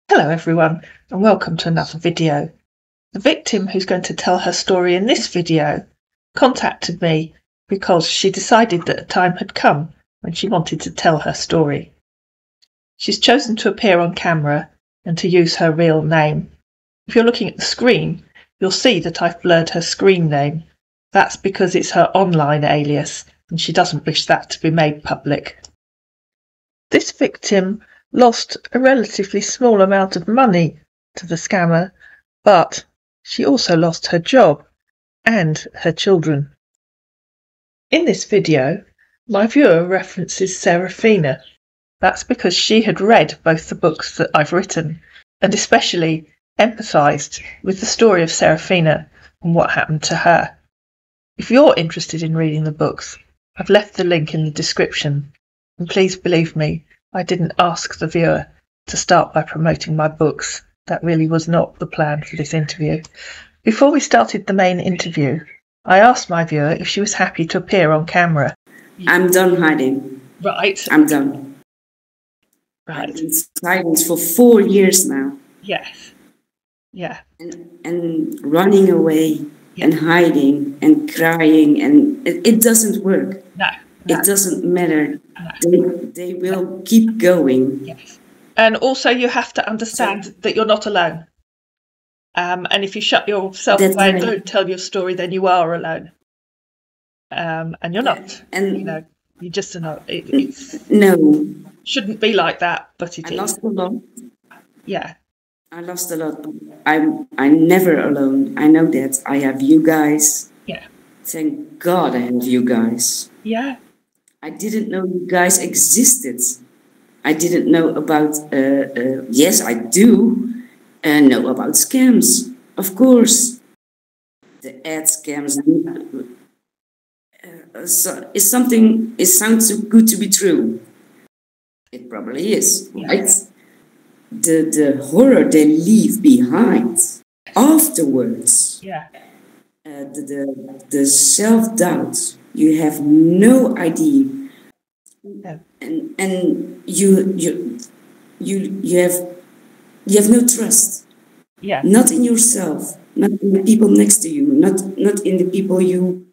Hello everyone and welcome to another video. The victim who's going to tell her story in this video contacted me because she decided that a time had come when she wanted to tell her story. She's chosen to appear on camera and to use her real name. If you're looking at the screen, you'll see that I've blurred her screen name. That's because it's her online alias and she doesn't wish that to be made public. This victim lost a relatively small amount of money to the scammer, but she also lost her job and her children. In this video, my viewer references Serafina. That's because she had read both the books that I've written and especially empathised with the story of Serafina and what happened to her. If you're interested in reading the books, I've left the link in the description, and please believe me, I didn't ask the viewer to start by promoting my books. That really was not the plan for this interview. Before we started the main interview, I asked my viewer if she was happy to appear on camera. I'm done hiding. Right. I'm done. Right. I've been silent for 4 years now. Yes. Yeah. And running away and hiding and crying, and it doesn't work. No. It doesn't matter. No. They will keep going. Yes. And also you have to understand that you're not alone. And if you shut yourself away and don't tell your story, then you are alone. And you're not. And you just are not. No. Shouldn't be like that, but it is. I lost a lot. Yeah. I lost a lot. I'm never alone. I know that. I have you guys. Yeah. Thank God I have you guys. Yeah. I didn't know you guys existed. I didn't know about, yes, I do know about scams, of course. The ad scams it sounds too good to be true. It probably is, right? The horror they leave behind afterwards. Yeah. The self-doubt. You have no idea. Yeah. And you have no trust. Yeah. Not in yourself, not in the people next to you, not in the people you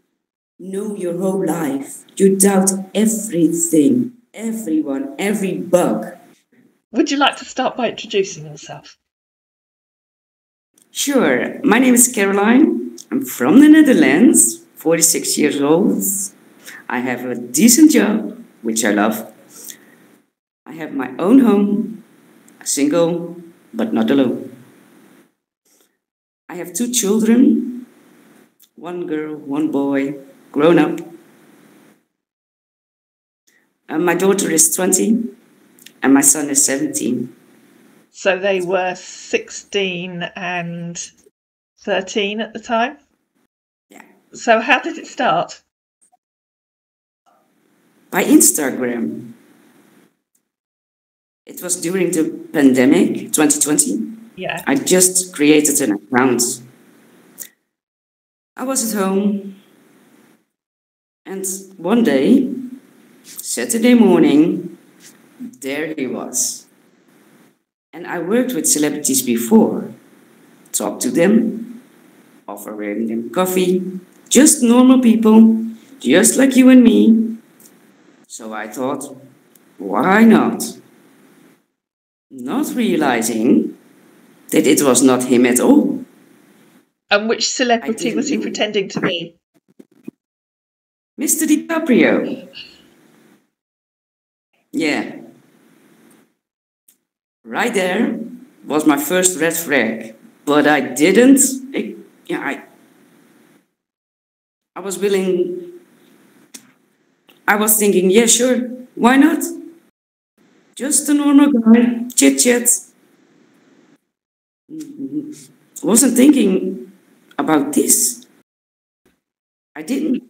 know your whole life. You doubt everything, everyone, every bug. Would you like to start by introducing yourself? Sure. My name is Caroline. I'm from the Netherlands, 46 years old. I have a decent job, which I love. I have my own home, single, but not alone. I have 2 children, 1 girl, 1 boy, grown up. My daughter is 20 and my son is 17. So they were 16 and 13 at the time? Yeah. So how did it start? By Instagram. It was during the pandemic, 2020. Yeah. I just created an account. I was at home, and one day, Saturday morning, there he was. And I worked with celebrities before, talked to them, offering them coffee, just normal people, just like you and me. So I thought, why not? Not realizing that it was not him at all. And which celebrity was he pretending to be? Mr. DiCaprio. Yeah. Right there was my first red flag. But I didn't. I was willing. I was thinking, yeah, sure, why not? Just a normal guy, chit-chat. Wasn't thinking about this. I didn't.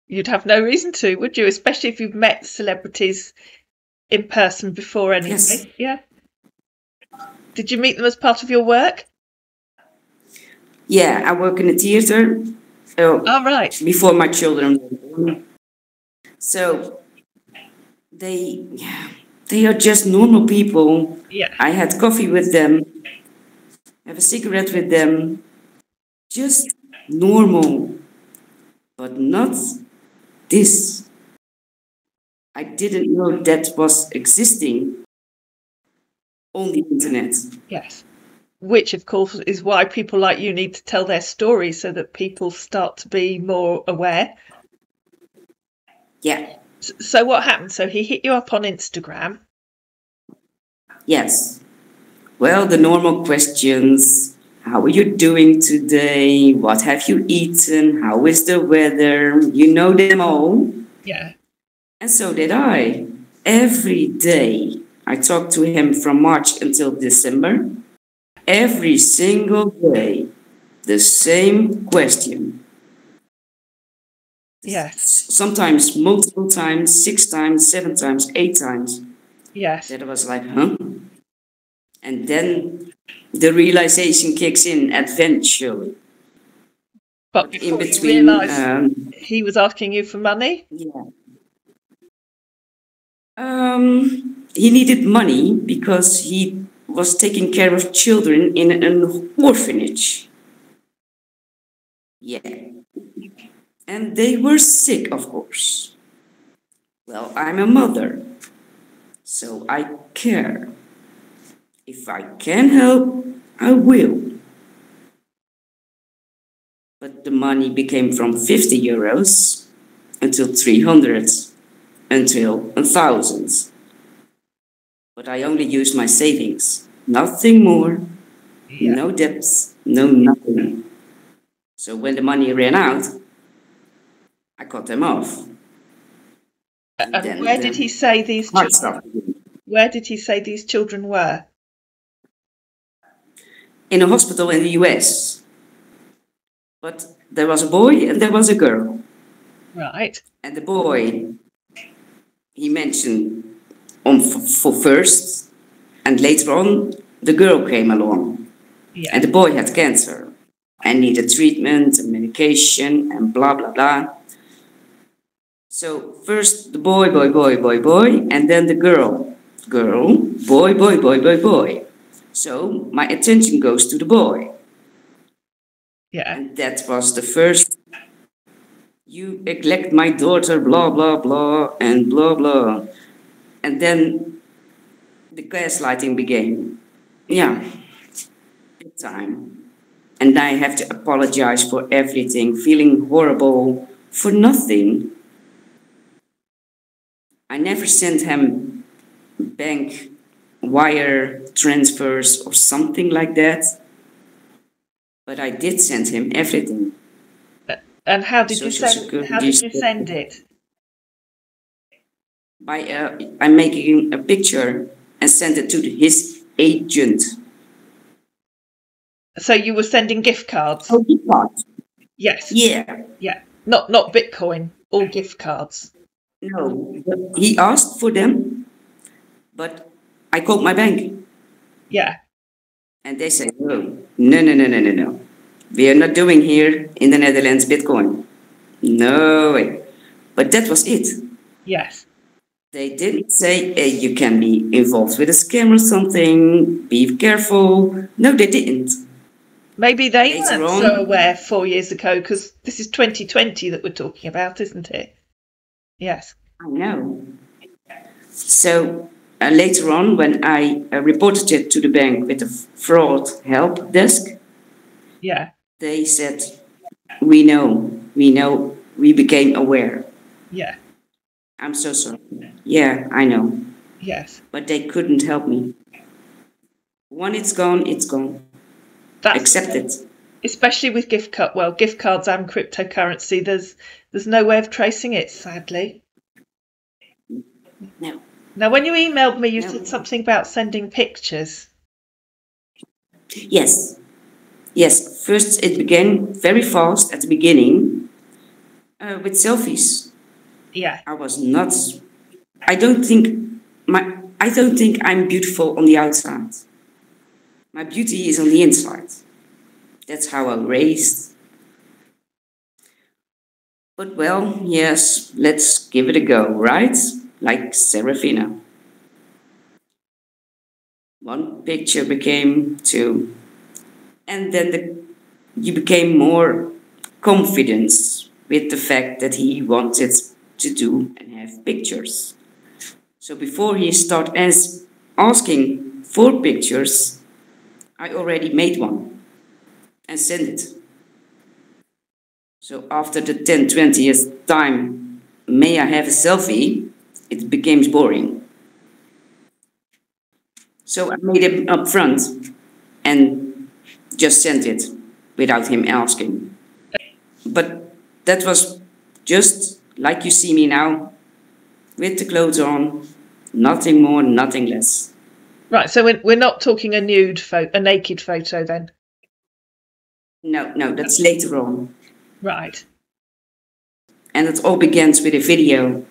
You'd have no reason to, would you? Especially if you've met celebrities in person before anyway. Yes. Yeah. Did you meet them as part of your work? Yeah, I work in a theater. Right. Before my children were born. So they They are just normal people. Yeah. I had coffee with them, have a cigarette with them, just normal, but not this. I didn't know that was existing on the internet. Yes. Which, of course, is why people like you need to tell their story so that people start to be more aware. Yeah. So what happened? So he hit you up on Instagram. Yes. Well, the normal questions. How are you doing today? What have you eaten? How is the weather? You know them all. Yeah. And so did I. Every day. I talked to him from March until December. Every single day. The same question. Yes. Sometimes multiple times, 6 times, 7 times, 8 times. Yes. That was like, huh? And then the realization kicks in eventually. But In before you between, realised he was asking you for money? yeah. He needed money because he was taking care of children in an orphanage. Yeah. And they were sick, of course. Well, I'm a mother, so I care. If I can help, I will. But the money became from 50 euros until 300, until 1,000. But I only used my savings, nothing more, Yeah. no debts, no nothing. So when the money ran out, I cut them off. And where did he say these hard children? stuff. Where did he say these children were? In a hospital in the US. But there was a boy and there was a girl. Right. And the boy, he mentioned for first, and later on, the girl came along. Yeah. And the boy had cancer and needed treatment and medication and blah, blah, blah. So first the boy, and then the girl, boy, boy. So my attention goes to the boy. Yeah. And that was the first, you neglect my daughter, blah, blah, blah, and blah, blah. And then the gaslighting began. Yeah, big time. And I have to apologize for everything, feeling horrible for nothing. I never sent him bank wire transfers or something like that. But I did send him everything. And how did you send it? I'm making a picture and send it to his agent. So you were sending gift cards? Oh, gift cards? Yes. Yeah. Yeah. Not Bitcoin, all gift cards. No, he asked for them, but I called my bank. Yeah. And they said, no. We are not doing here in the Netherlands Bitcoin. No way. But that was it. Yes. They didn't say you can be involved with a scam or something, be careful. No, they didn't. Maybe they weren't so aware 4 years ago, because this is 2020 that we're talking about, isn't it? Yes. I know. So later on, when I reported it to the bank with the fraud help desk, yeah, they said, we know, we became aware. Yeah. I'm so sorry. Yeah, I know. Yes. But they couldn't help me. When it's gone, it's gone. Accept it. Especially with gift cards and cryptocurrency, there's no way of tracing it, sadly. No. Now, when you emailed me, you said something about sending pictures. Yes. First, it began very fast at the beginning with selfies. Yeah. I don't think I'm beautiful on the outside. My beauty is on the inside. That's how I was raised. But well, yes, let's give it a go, right? Like Serafina. One picture became two. And then you became more confident with the fact that he wanted to do and have pictures. So before he started asking for pictures, I already made one and sent it. So after the 20th time, may I have a selfie, it became boring. So I made it up front and just sent it without him asking. But that was just like you see me now, with the clothes on, nothing more, nothing less. Right, so we're not talking a nude photo, a naked photo then? No, that's later on. Right. And it all begins with a video.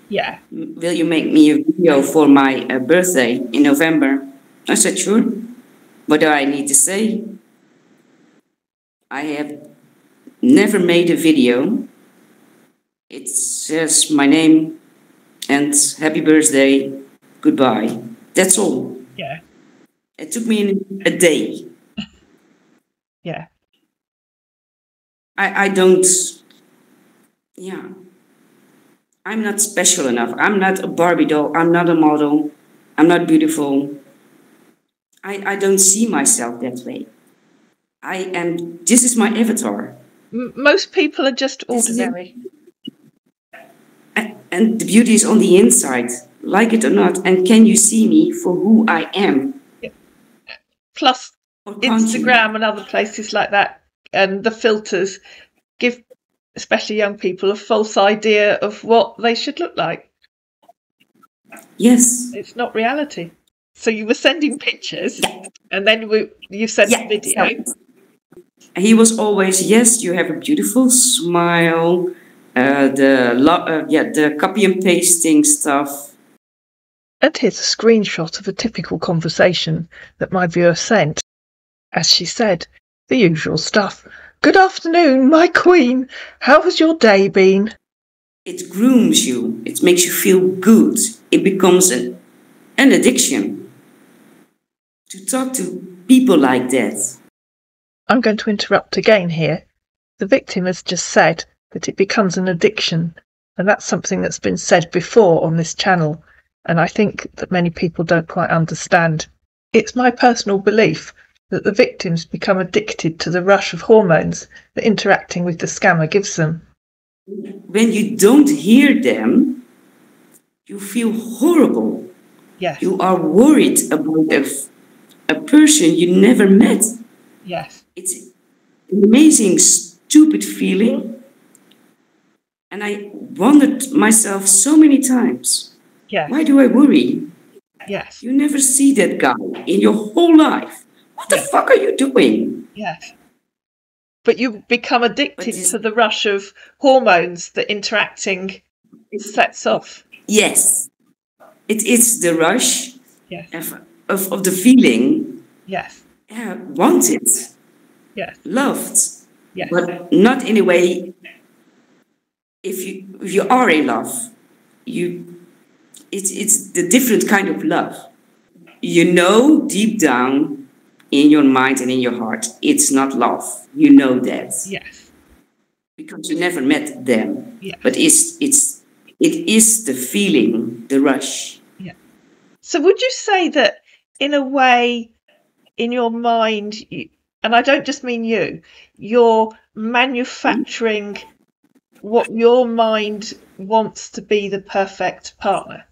Yeah. Will you make me a video for my birthday in November? I said, sure. What do I need to say? I have never made a video. It says my name and happy birthday, goodbye. That's all. Yeah. It took me a day. Yeah. I don't, yeah. I'm not special enough. I'm not a Barbie doll. I'm not a model. I'm not beautiful. I don't see myself that way. This is my avatar. Most people are just ordinary. And the beauty is on the inside, like it or not. And can you see me for who I am? Yeah. Plus, Instagram and other places like that, and the filters give, especially young people, a false idea of what they should look like. Yes. It's not reality. So you were sending pictures, and then you sent a video. So he was always, yes, you have a beautiful smile. The copy and pasting stuff. And here's a screenshot of a typical conversation that my viewer sent. As she said, the usual stuff. Good afternoon, my queen. How has your day been? It grooms you. It makes you feel good. It becomes an addiction to talk to people like that. I'm going to interrupt again here. The victim has just said that it becomes an addiction, and that's something that's been said before on this channel, and I think that many people don't quite understand. It's my personal belief that the victims become addicted to the rush of hormones that interacting with the scammer gives them. When you don't hear them, you feel horrible. Yes. You are worried about a person you never met. Yes. It's an amazing, stupid feeling. And I wondered myself so many times. Yes. Why do I worry? Yes. You never see that guy in your whole life. What the fuck are you doing? Yes. But you become addicted to the rush of hormones that interacting sets off. Yes. It is the rush of the feeling. Yes. Wanted. Yes. Loved. Yes. But not in a way, if you are in love, it's the different kind of love. You know deep down in your mind and in your heart, it's not love. You know that. Yes. Because you never met them. Yes. But it is the feeling, the rush. Yeah. So would you say that in a way, in your mind, and I don't just mean you're manufacturing what your mind wants to be the perfect partner?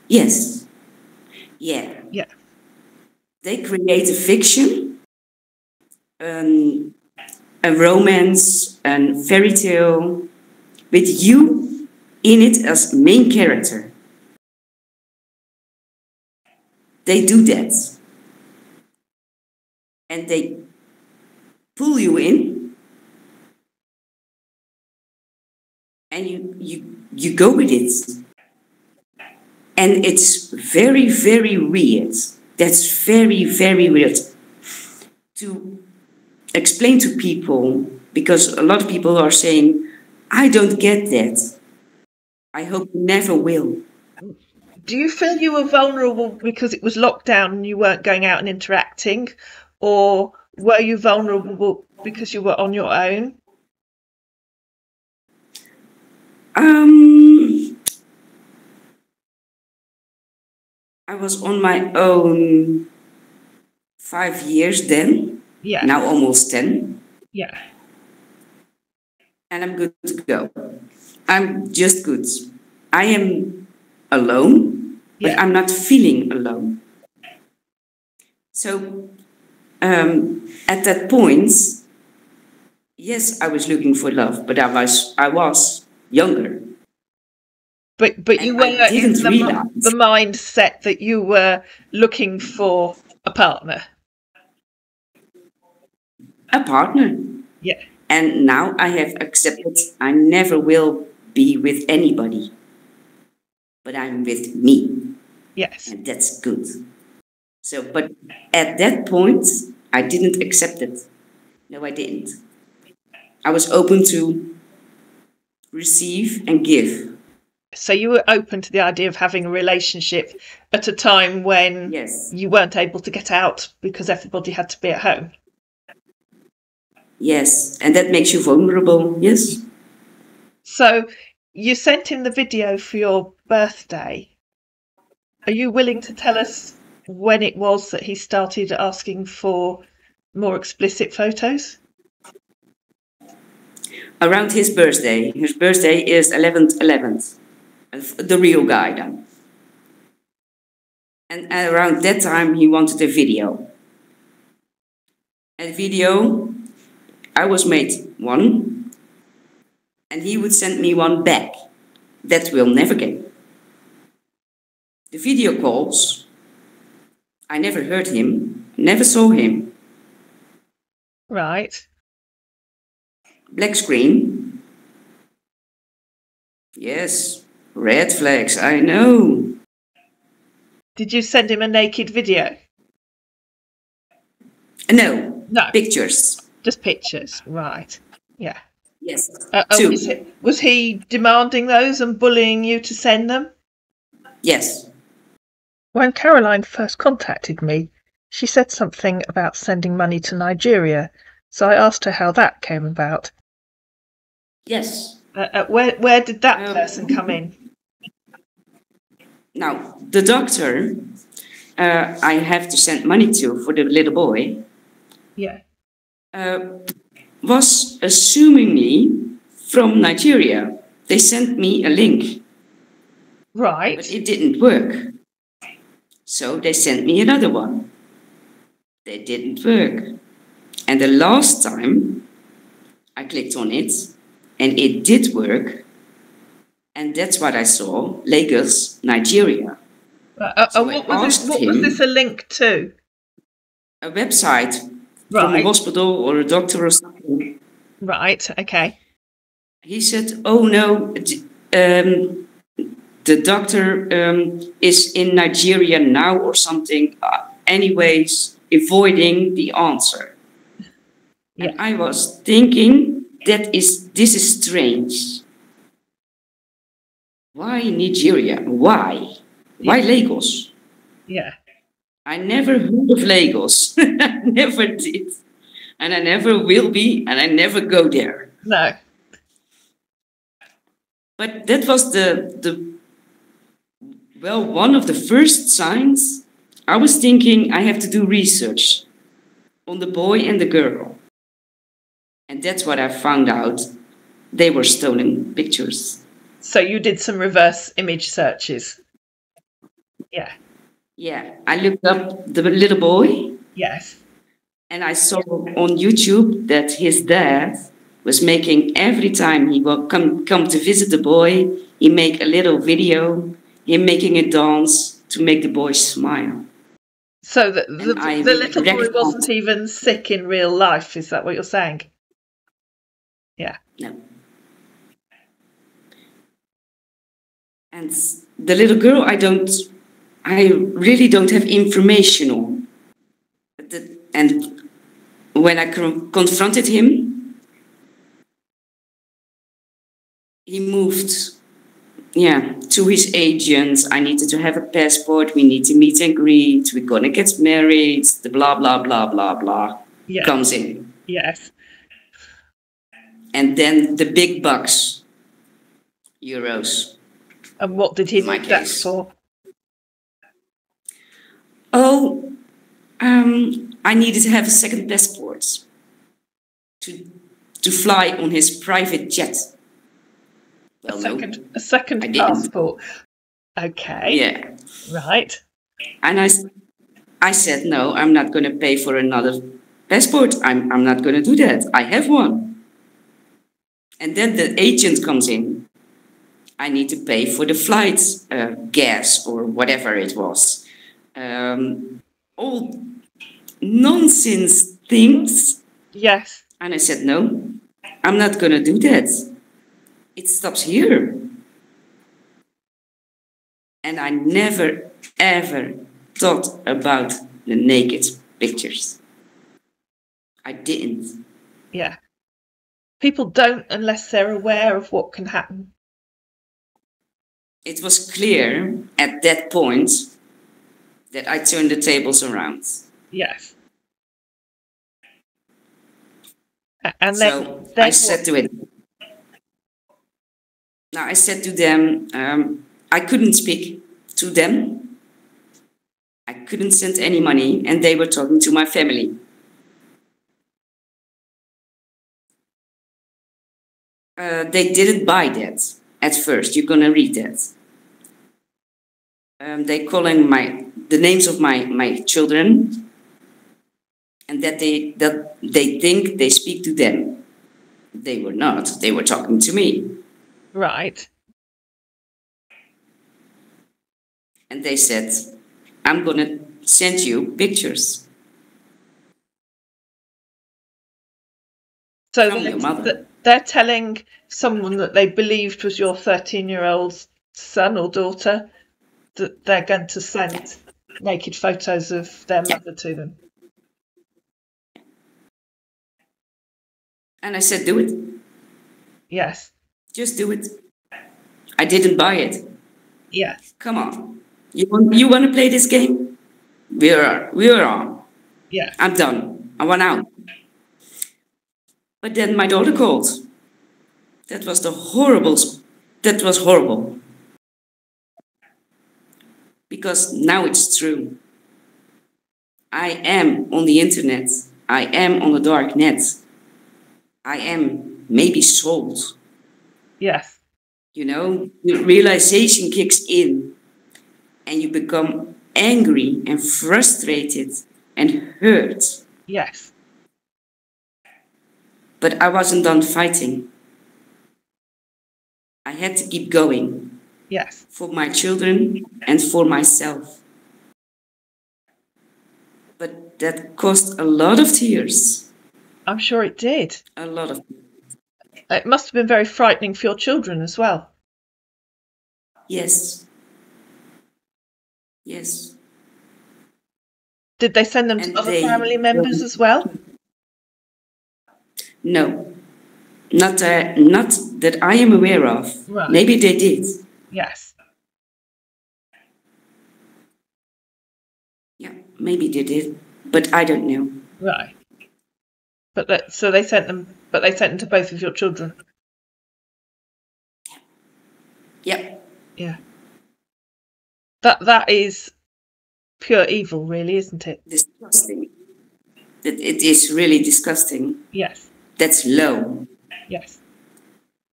Yes. Yeah. Yeah. They create a fiction, a romance, a fairy tale, with you in it as main character. They do that. And they pull you in, and you go with it. And it's very, very weird. That's very, very weird to explain to people, because a lot of people are saying, I don't get that. I hope you never will. do you feel you were vulnerable because it was lockdown and you weren't going out and interacting, or were you vulnerable because you were on your own? I was on my own 5 years then. Yeah. Now almost 10. Yeah. And I'm good to go. I'm just good. I am alone, but Yeah. I'm not feeling alone. So at that point, yes, I was looking for love, but I was younger. But you And were I in didn't realize the mindset that you were looking for a partner. a partner. Yeah. And now I have accepted I never will be with anybody, but I'm with me. Yes. And that's good. So, but at that point, I didn't accept it. No, I didn't. I was open to receive and give. So you were open to the idea of having a relationship at a time when Yes. you weren't able to get out because everybody had to be at home. Yes. And that makes you vulnerable. Yes. So you sent him the video for your birthday. Are you willing to tell us when it was that he started asking for more explicit photos? Around his birthday. His birthday is 11th. The real guy then. And around that time he wanted a video. A video, I was made one, and he would send me one back. That will never get. The video calls, I never heard him, never saw him. Right. Black screen. Yes, red flags, I know. Did you send him a naked video? No, No. pictures. Just pictures, right. Yeah. Yes, two. two. Was he demanding those and bullying you to send them? Yes. When Caroline first contacted me, she said something about sending money to Nigeria, so I asked her how that came about. Yes. Where did that person come in? Now, the doctor I have to send money to for the little boy Yeah. was assumingly from Nigeria. They sent me a link. Right. But it didn't work. So they sent me another one. They didn't work. And the last time I clicked on it and it did work. And that's what I saw, Lagos, Nigeria. So what was this a link to? A website Right. from a hospital or a doctor or something. Right, okay. He said, oh no, the doctor is in Nigeria now or something. Anyways, avoiding the answer. Yeah. And I was thinking, this is strange. Why Nigeria? Why? Why Lagos? Yeah. I never heard of Lagos. I never did. And I never will be, and I never go there. No. But that was one of the first signs. I was thinking I have to do research on the boy and the girl. And that's what I found out. They were stolen pictures. So you did some reverse image searches? Yeah. Yeah, I looked up the little boy. Yes. And I saw on YouTube that his dad was making, every time he will come to visit the boy, he make a little video, him making a dance to make the boy smile. So the little boy wasn't even sick in real life, is that what you're saying? Yeah. No. And the little girl, I really don't have information on. And when I confronted him, he moved to his agent. I needed to have a passport. We need to meet and greet. We're gonna get married. The blah blah blah blah blah comes in. Yes. And then the big bucks, euros. And what did he need that for? Oh, I needed to have a second passport to fly on his private jet. Well, a second passport. Okay. Yeah. Right. And I said, no, I'm not going to pay for another passport. I'm not going to do that. I have one. And then the agent comes in. I need to pay for the flight gas or whatever it was. All nonsense things. Yes. And I said, no, I'm not going to do that. It stops here. And I never, ever thought about the naked pictures. I didn't. Yeah. People don't unless they're aware of what can happen. It was clear at that point that I turned the tables around. Yes. And so I said to it. Now I said to them, I couldn't speak to them. I couldn't send any money, and they were talking to my family. They didn't buy that at first. You're gonna read that. They calling the names of my children, and that they think they speak to them. They were not. They were talking to me. Right. And they said, I'm gonna send you pictures. So they're telling someone that they believed was your 13-year-old son or daughter that they're going to send naked photos of their mother to them. And I said, do it. Yes. Just do it. I didn't buy it. Yeah. Come on. You want to play this game? We're on. Yeah. I'm done. I want out. But then my daughter called. That was horrible. Because now it's true. I am on the internet. I am on the dark net. I am maybe sold. Yes. You know, the realization kicks in and you become angry and frustrated and hurt. Yes. But I wasn't done fighting. I had to keep going. Yes. For my children and for myself. But that cost a lot of tears. I'm sure it did. A lot of. It must have been very frightening for your children as well. Yes. Yes. Did they send them to other family members as well? No. Not that I am aware of. Right. Maybe they did. Yes. Yeah, maybe they did, but I don't know. Right. So they sent them, but they sent them to both of your children. Yep. Yeah. That is pure evil, really, isn't it? Disgusting. It is really disgusting. Yes. That's low. Yes.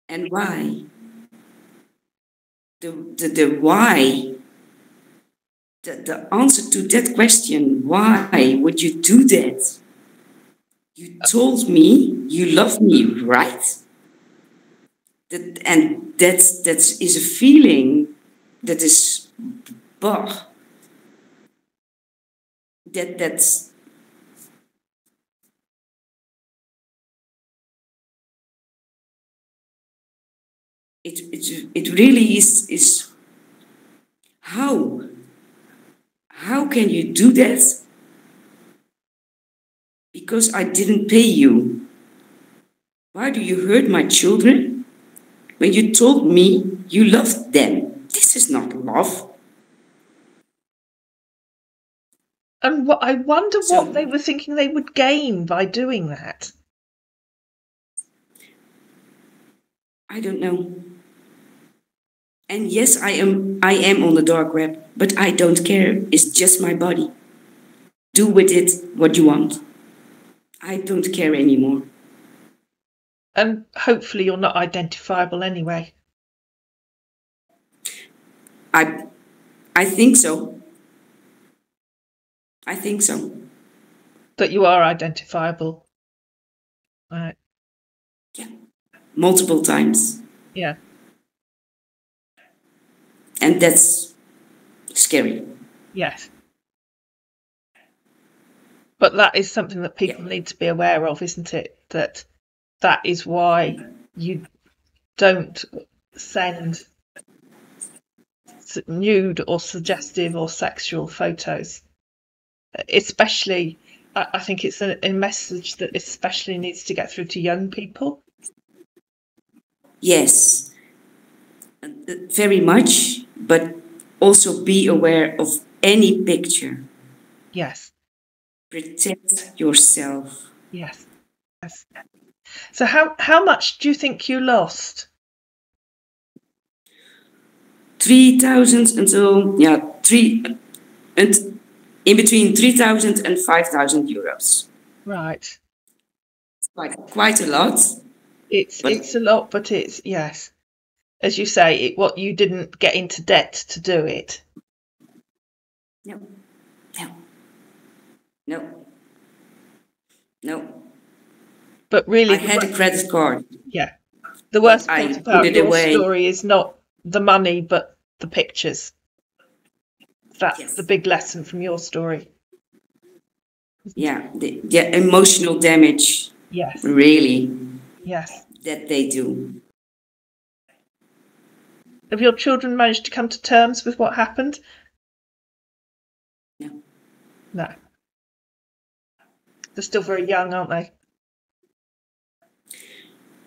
And why? The why. The answer to that question, why would you do that? You told me you love me, right? And that is a feeling that is, that's it really is how can you do that? Because I didn't pay you. Why do you hurt my children? when you told me you loved them. This is not love. And I wonder So- what they were thinking they would gain by doing that. I don't know. And yes, I am on the dark web, but I don't care. It's just my body. Do with it what you want. I don't care anymore. And hopefully you're not identifiable anyway. I think so. I think so. That you are identifiable. Right. Yeah. Multiple times. Yeah. And that's scary. Yes. But that is something that people need to be aware of, isn't it? That is why you don't send nude or suggestive or sexual photos. Especially, I think it's a message that especially needs to get through to young people. Yes, very much, but also be aware of any picture. Yes. Protect yourself. Yes. Yes. So how much do you think you lost? 3,000 until, and in between 3,000 and 5,000 euros. Right. Quite a lot. It's a lot, but it's, yes, as you say, what you didn't get into debt to do it. No. But really, I had a credit card. Yeah. The worst part about your away. story is not the money, but the pictures. That's the big lesson from your story. Yeah, the emotional damage. Yes. Really. Yes. That they do. Have your children managed to come to terms with what happened? No. No. They're still very young, aren't they?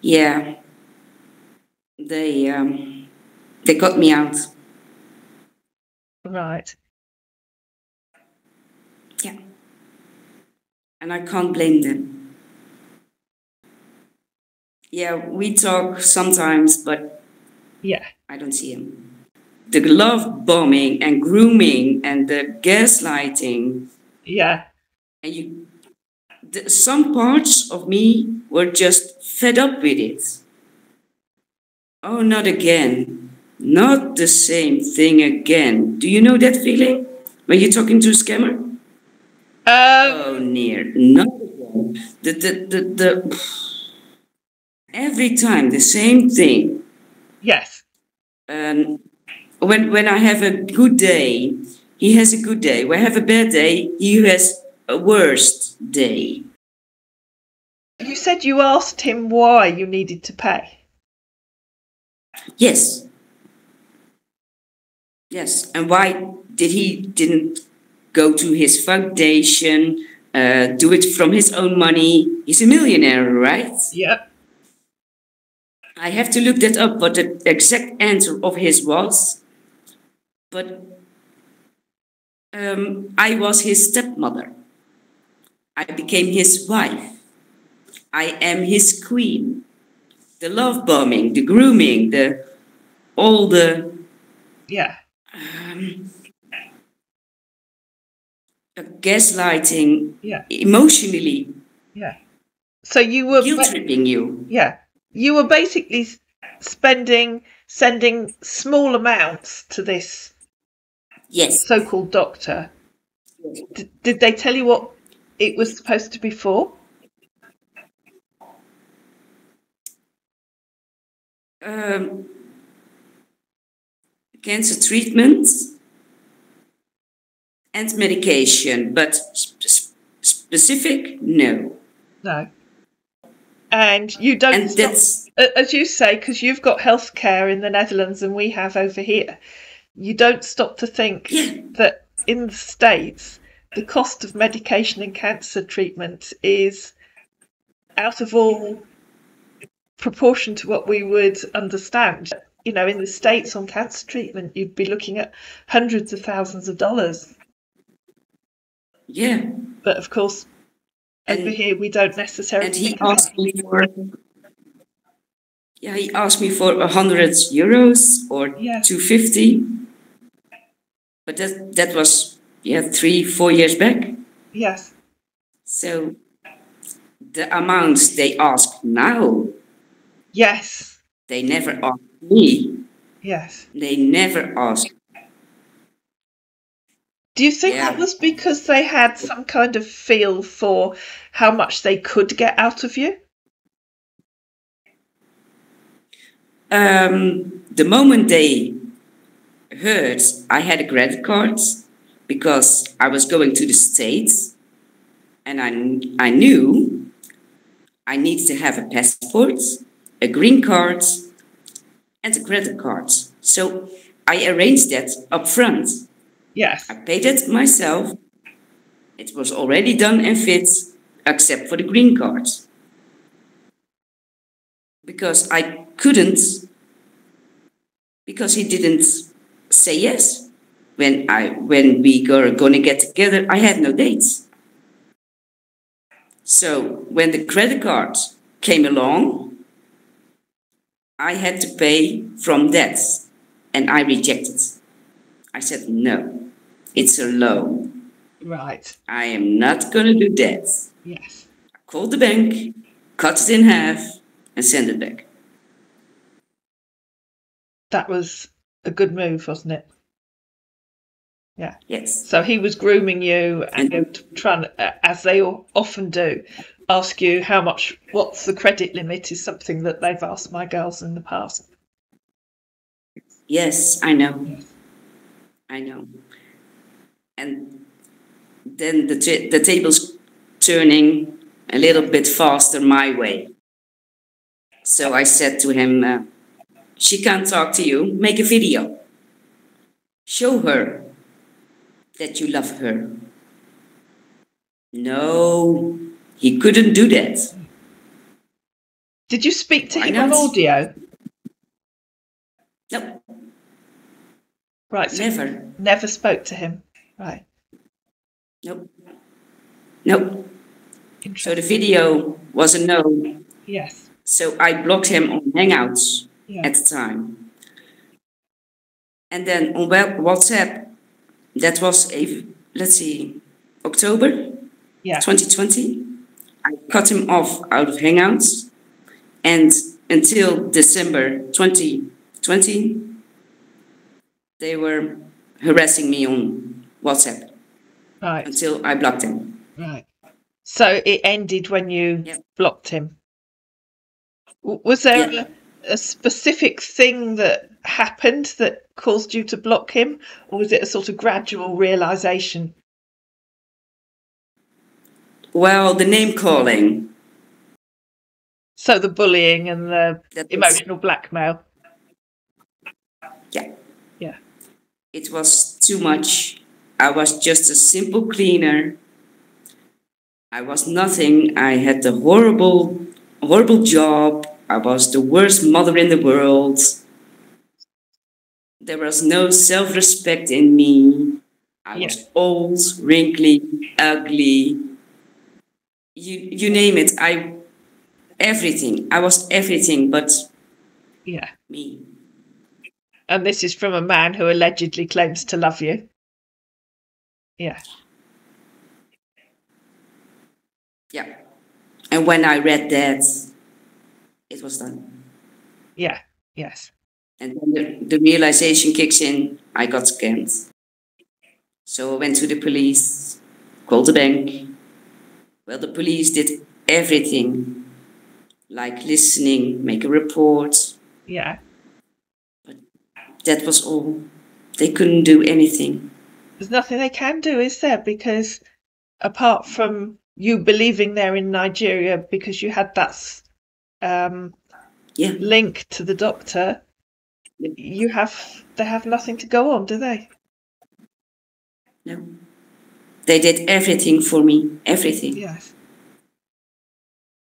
Yeah. They got me out. Right. Yeah. And I can't blame them. Yeah, we talk sometimes, but yeah, I don't see him. The love bombing and grooming and the gaslighting. Yeah. And some parts of me were just fed up with it. Oh, not again. Not the same thing again. Do you know that feeling when you're talking to a scammer? Oh, near. Not again. Every time the same thing. Yes. When I have a good day, he has a good day. When I have a bad day, he has a worst day. You said you asked him why you needed to pay. Yes. Yes. And why didn't go to his foundation, do it from his own money? He's a millionaire, right? Yep. I have to look that up, what the exact answer of his was. But I was his stepmother. I became his wife. I am his queen. The love bombing, the grooming, all the... Yeah. Gaslighting. Yeah. Emotionally. Yeah. So you were... guilt-tripping you. Yeah. You were basically sending small amounts to this so-called doctor. Did they tell you what it was supposed to be for? Cancer treatment and medication, but specific, no. No. And you don't, and that's, as you say, because you've got healthcare in the Netherlands and we have over here, you don't stop to think that in the States, the cost of medication and cancer treatment is out of all proportion to what we would understand. You know, in the States on cancer treatment, you'd be looking at hundreds of thousands of dollars. Yeah. But of course, over here we don't necessarily. And he asked me for. Yeah, he asked me for €100 or 250. But that was 3-4 years back. Yes. So the amounts they ask now. Yes. They never ask me. Yes. They never ask. Do you think that was because they had some kind of feel for how much they could get out of you? The moment they heard I had a credit card, because I was going to the States, and I knew I needed to have a passport, a green card, and a credit card. So I arranged that up front. Yes. I paid it myself. It was already done and fit, except for the green card. Because I couldn't, because he didn't say yes. When we were going to get together, I had no dates. So when the credit card came along, I had to pay from that, and I rejected. I said, no, it's a loan. Right. I am not going to do that. Yes. I called the bank, cut it in half, and sent it back. That was a good move, wasn't it? Yeah. Yes. So he was grooming you and trying, as they often do, ask you what's the credit limit is something that they've asked my girls in the past. Yes, I know. Yes. I know. And then the table's turning a little bit faster my way. So I said to him, she can't talk to you, make a video. Show her that you love her. No, he couldn't do that. Did you speak to him on audio? No. Right. So never. Never spoke to him. Right. Nope. Nope. So the video was a no. Yes. So I blocked him on Hangouts at the time. And then on WhatsApp, that was, let's see, October 2020. I cut him off out of Hangouts. And until December 2020, they were harassing me on WhatsApp. Right. Until I blocked him. Right. So it ended when you blocked him. Was there a specific thing that happened that caused you to block him, or was it a sort of gradual realization? Well, the name calling. So the bullying and the emotional blackmail. Yeah. Yeah. It was too much. I was just a simple cleaner. I was nothing. I had a horrible job. I was the worst mother in the world. There was no self-respect in me. I was old, wrinkly, ugly. You name it. Everything. I was everything but me. And this is from a man who allegedly claims to love you. Yeah. Yeah. And when I read that, it was done. Yeah. Yes. And then the realization kicks in, I got scammed. So I went to the police, called the bank. Well, the police did everything, like listening, make a report. Yeah. But that was all. They couldn't do anything. There's nothing they can do, is there? Because apart from you believing they're in Nigeria because you had that link to the doctor, they have nothing to go on, do they? No. They did everything for me, everything. Yes.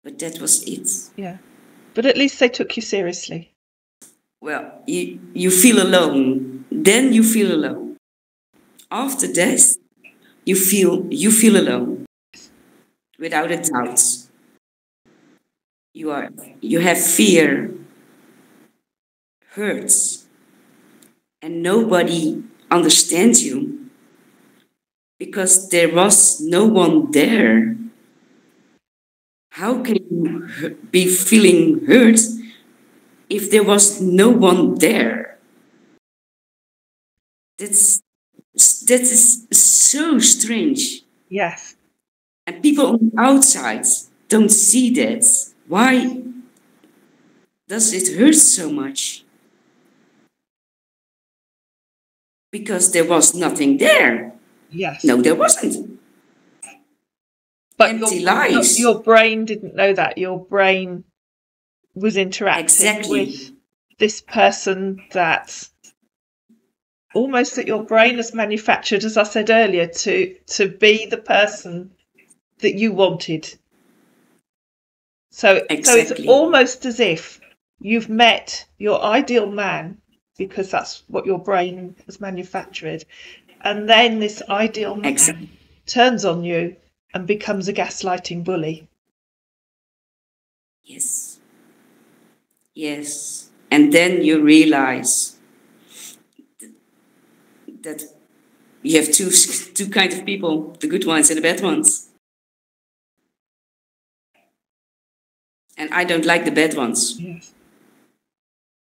But that was it. Yeah. But at least they took you seriously. Well, you feel alone. Then you feel alone. After this, you feel alone. Without a doubt. You have fear, hurts, and nobody understands you because there was no one there. How can you be feeling hurt if there was no one there? That is so strange. Yes. And people on the outside don't see that. Why does it hurt so much? Because there was nothing there. Yes. No, there wasn't. But empty lies. Your brain didn't know that. Your brain was interacting Exactly. with this person that almost that your brain has manufactured, as I said earlier, to be the person that you wanted. So it's almost as if you've met your ideal man, because that's what your brain has manufactured, and then this ideal man turns on you and becomes a gaslighting bully. Yes. Yes. And then you realize that you have two kinds of people, the good ones and the bad ones. And I don't like the bad ones. Yes.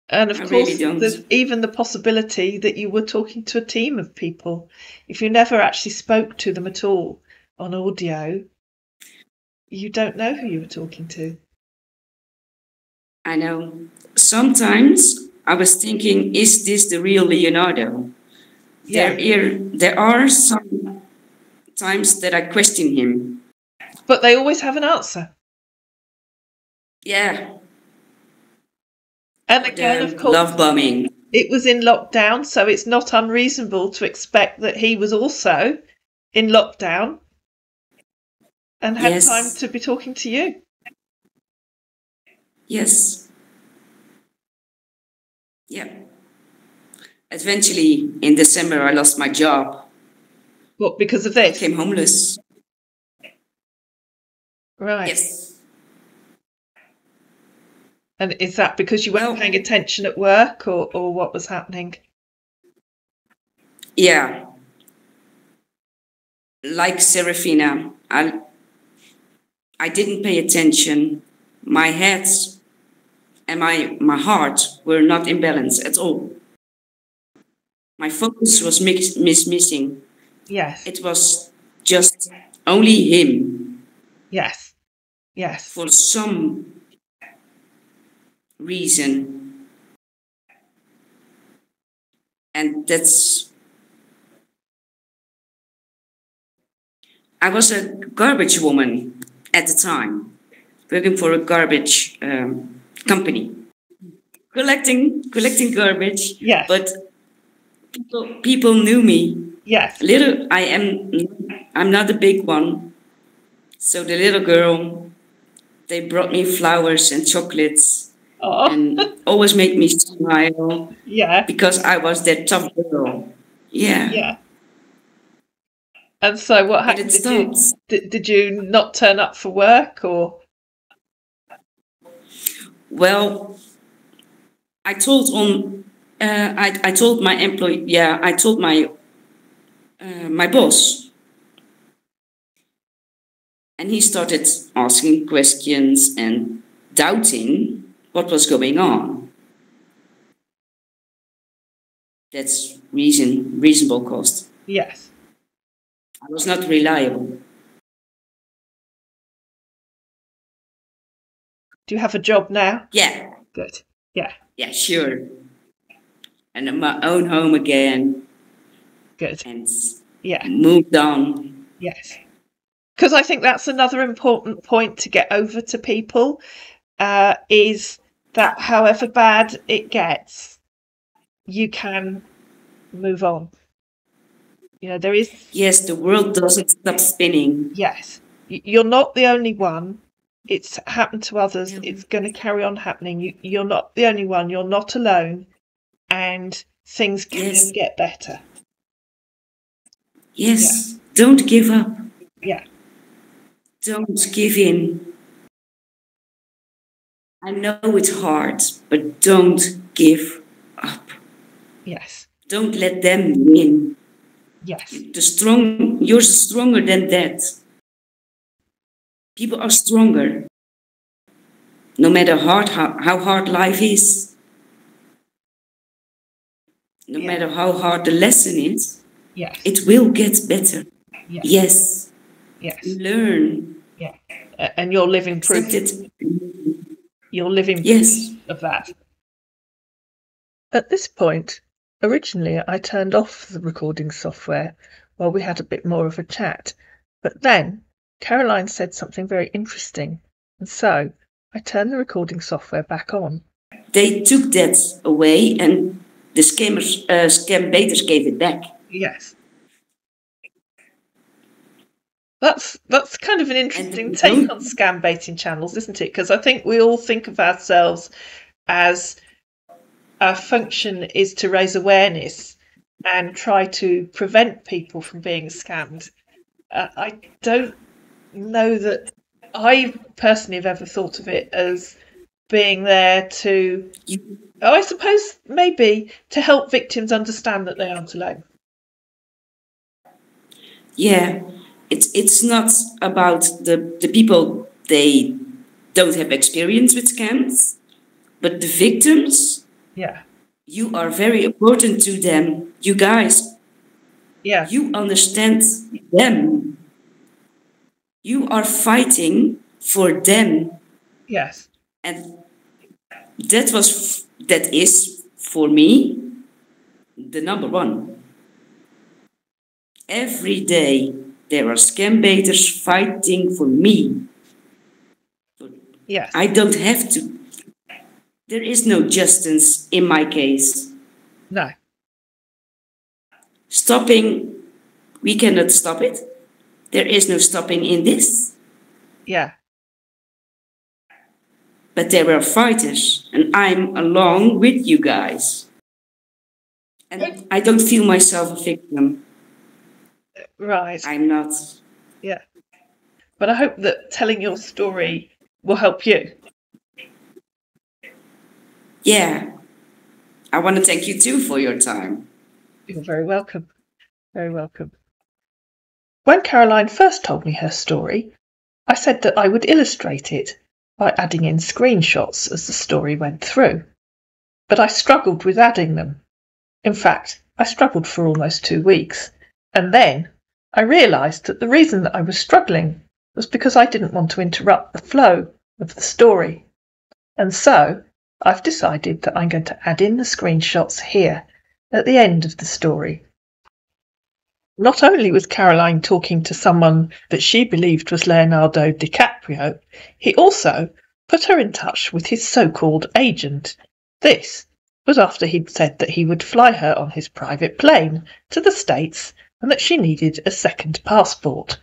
And of course, there's even the possibility that you were talking to a team of people. If you never actually spoke to them at all on audio, you don't know who you were talking to. I know. Sometimes I was thinking, is this the real Leonardo? Yeah. There are some times that I question him. But they always have an answer. Yeah. And again, of course, love bombing. It was in lockdown, so it's not unreasonable to expect that he was also in lockdown and had time to be talking to you. Yes. Yeah. Eventually, in December, I lost my job. What, because of this? I became homeless. Right. Yes. And is that because you weren't paying attention at work, or what was happening? Yeah. Like Serafina, I didn't pay attention. My head and my heart were not in balance at all. My focus was missing. Yes. It was just only him. Yes. Yes. For some reason. And I was a garbage woman at the time, working for a garbage company, collecting garbage. Yes. But people knew me. Yes. I'm not a big one. So the little girl, they brought me flowers and chocolates. And always make me smile. Yeah. Because I was that tough girl. Yeah. Yeah. And so what happened? Did you not turn up for work, or? Well, I told my employee. Yeah, I told my my boss, and he started asking questions and doubting what was going on. That's reasonable cost. Yes. I was not reliable. Do you have a job now? Yeah. Good. Yeah. Yeah, sure. And in my own home again. Good. And yeah, moved on. Yes. Because I think that's another important point to get over to people, is that however bad it gets, you can move on. You know, there is... Yes, the world doesn't stop spinning. Yes. You're not the only one. it's happened to others. It's going to carry on happening. You're not the only one. You're not alone. And things can get better. Yes. Yeah. Don't give up. Yeah. Don't give in. I know it's hard, but don't give up. Yes. Don't let them win. Yes. You're stronger than that. People are stronger. No matter how hard life is. No matter how hard the lesson is. Yes. It will get better. Yes. Yes. Yes. Learn. Yeah. And you're living proof. You're living proof of that. At this point, originally I turned off the recording software while we had a bit more of a chat. But then Caroline said something very interesting. And so I turned the recording software back on. They took that away and the Scambaiters gave it back. Yes. That's kind of an interesting take on scam-baiting channels, isn't it? Because I think we all think of ourselves as our function is to raise awareness and try to prevent people from being scammed. I don't know that I personally have ever thought of it as being there to, I suppose maybe to help victims understand that they aren't alone. Yeah. It's not about the people, they don't have experience with scams, but the victims, you are very important to them. You guys, you understand them. You are fighting for them. Yes. And that is for me the number one. Every day there are Scambaiters fighting for me. Yes. I don't have to. There is no justice in my case. No. Stopping, we cannot stop it. There is no stopping in this. Yeah. But there are fighters, and I'm along with you guys. And I don't feel myself a victim. Right. I'm not. Yeah. But I hope that telling your story will help you. Yeah. I want to thank you too for your time. You're very welcome. Very welcome. When Caroline first told me her story, I said that I would illustrate it by adding in screenshots as the story went through. But I struggled with adding them. In fact, I struggled for almost 2 weeks. And then I realised that the reason that I was struggling was because I didn't want to interrupt the flow of the story. And so I've decided that I'm going to add in the screenshots here at the end of the story. Not only was Caroline talking to someone that she believed was Leonardo DiCaprio, he also put her in touch with his so-called agent. This was after he'd said that he would fly her on his private plane to the States and that she needed a second passport.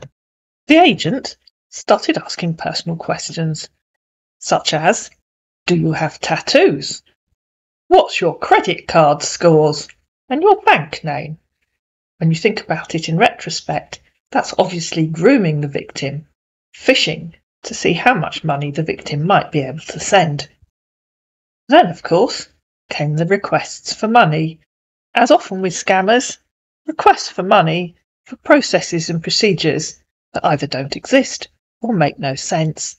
The agent started asking personal questions, such as, do you have tattoos? What's your credit card scores? And your bank name? When you think about it in retrospect, that's obviously grooming the victim, fishing to see how much money the victim might be able to send. Then, of course, came the requests for money. As often with scammers, requests for money for processes and procedures that either don't exist or make no sense.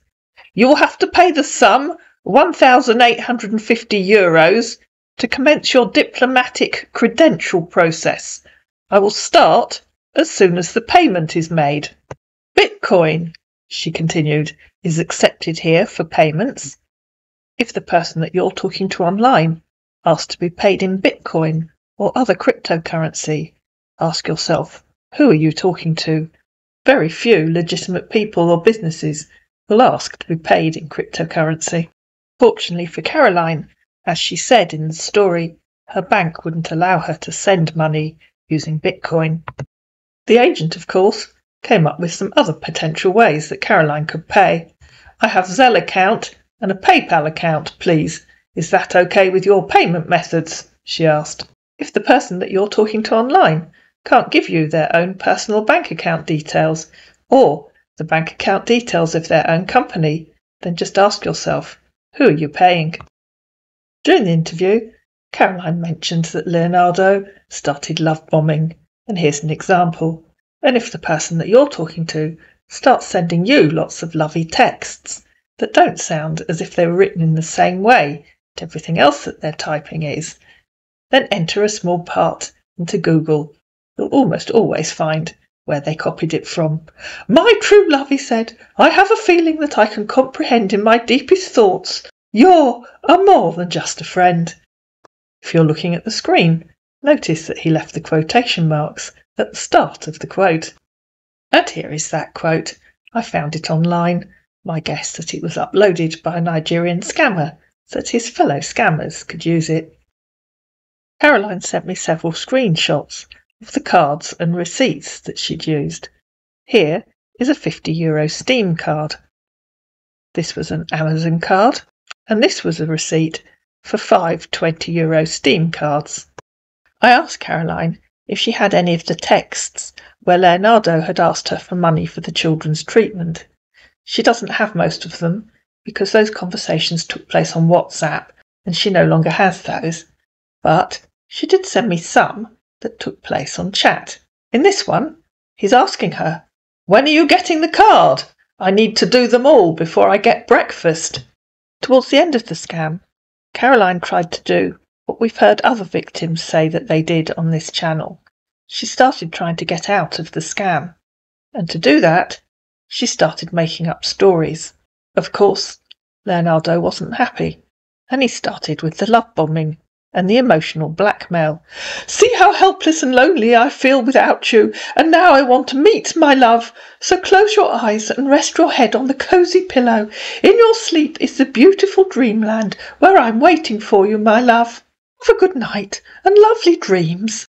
You will have to pay the sum, €1,850, to commence your diplomatic credential process. I will start as soon as the payment is made. Bitcoin, she continued, is accepted here for payments. If the person that you're talking to online asks to be paid in Bitcoin or other cryptocurrency, ask yourself, who are you talking to? Very few legitimate people or businesses will ask to be paid in cryptocurrency. Fortunately for Caroline, as she said in the story, her bank wouldn't allow her to send money using Bitcoin. The agent, of course, came up with some other potential ways that Caroline could pay. I have Zelle account and a PayPal account, please. Is that okay with your payment methods? She asked. If the person that you're talking to online can't give you their own personal bank account details or the bank account details of their own company, then just ask yourself, who are you paying? During the interview, Caroline mentioned that Leonardo started love bombing, and here's an example. And if the person that you're talking to starts sending you lots of lovey texts that don't sound as if they were written in the same way to everything else that they're typing is, then enter a small part into Google. You'll almost always find where they copied it from. My true love, he said, I have a feeling that I can comprehend in my deepest thoughts. You're more than just a friend. If you're looking at the screen, notice that he left the quotation marks at the start of the quote. And here is that quote. I found it online. My guess that it was uploaded by a Nigerian scammer so that his fellow scammers could use it. Caroline sent me several screenshots of the cards and receipts that she'd used. Here is a €50 Steam card. This was an Amazon card, and this was a receipt for 5 €20 Steam cards. I asked Caroline if she had any of the texts where Leonardo had asked her for money for the children's treatment. She doesn't have most of them because those conversations took place on WhatsApp and she no longer has those, but she did send me some that took place on chat. In this one, he's asking her, when are you getting the card? I need to do them all before I get breakfast. Towards the end of the scam, Caroline tried to do what we've heard other victims say that they did on this channel. She started trying to get out of the scam. And to do that, she started making up stories. Of course, Leonardo wasn't happy, and he started with the love bombing and the emotional blackmail. See how helpless and lonely I feel without you, and now I want to meet my love. So close your eyes and rest your head on the cosy pillow. In your sleep is the beautiful dreamland where I'm waiting for you, my love. Have a good night and lovely dreams.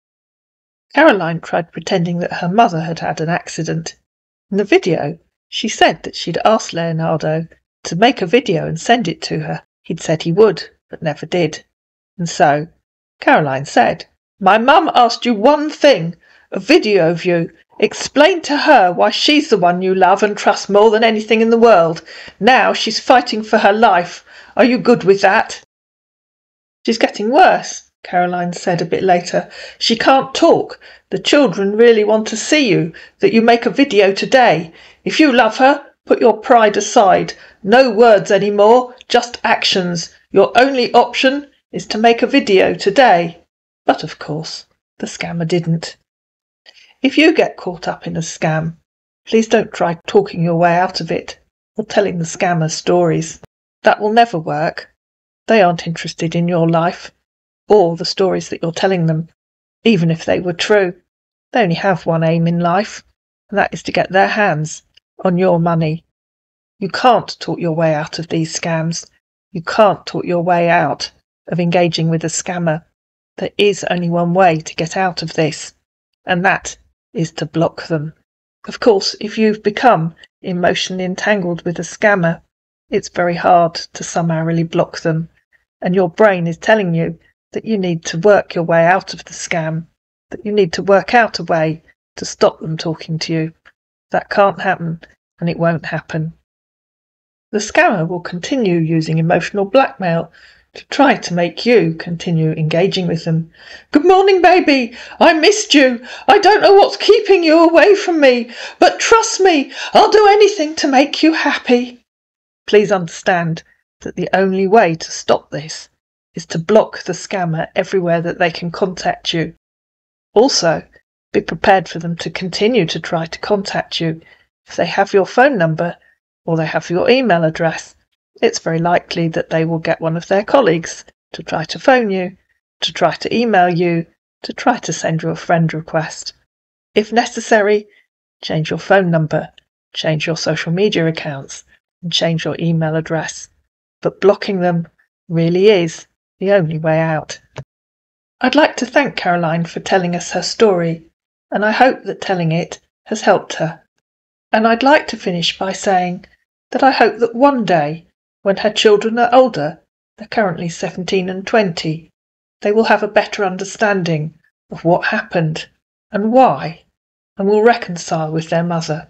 Caroline tried pretending that her mother had had an accident. In the video, she said that she'd asked Leonardo to make a video and send it to her. He'd said he would, but never did. And so, Caroline said, my mum asked you one thing, a video of you. Explain to her why she's the one you love and trust more than anything in the world. Now she's fighting for her life. Are you good with that? She's getting worse, Caroline said a bit later. She can't talk. The children really want to see you, that you make a video today. If you love her, put your pride aside. No words anymore, just actions. Your only option is to make a video today. But of course, the scammer didn't. If you get caught up in a scam, please don't try talking your way out of it or telling the scammer stories. That will never work. They aren't interested in your life or the stories that you're telling them, even if they were true. They only have one aim in life, and that is to get their hands on your money. You can't talk your way out of these scams. You can't talk your way out of engaging with a scammer. There is only one way to get out of this, and that is to block them. Of course, if you've become emotionally entangled with a scammer, it's very hard to summarily block them, and your brain is telling you that you need to work your way out of the scam, that you need to work out a way to stop them talking to you. That can't happen, and it won't happen. The scammer will continue using emotional blackmail to try to make you continue engaging with them. Good morning, baby. I missed you. I don't know what's keeping you away from me, but trust me, I'll do anything to make you happy. Please understand that the only way to stop this is to block the scammer everywhere that they can contact you. Also, be prepared for them to continue to try to contact you. If they have your phone number or they have your email address, it's very likely that they will get one of their colleagues to try to phone you, to try to email you, to try to send you a friend request. If necessary, change your phone number, change your social media accounts, and change your email address. But blocking them really is the only way out. I'd like to thank Caroline for telling us her story, and I hope that telling it has helped her. And I'd like to finish by saying that I hope that one day, when her children are older, they're currently 17 and 20, they will have a better understanding of what happened and why, and will reconcile with their mother.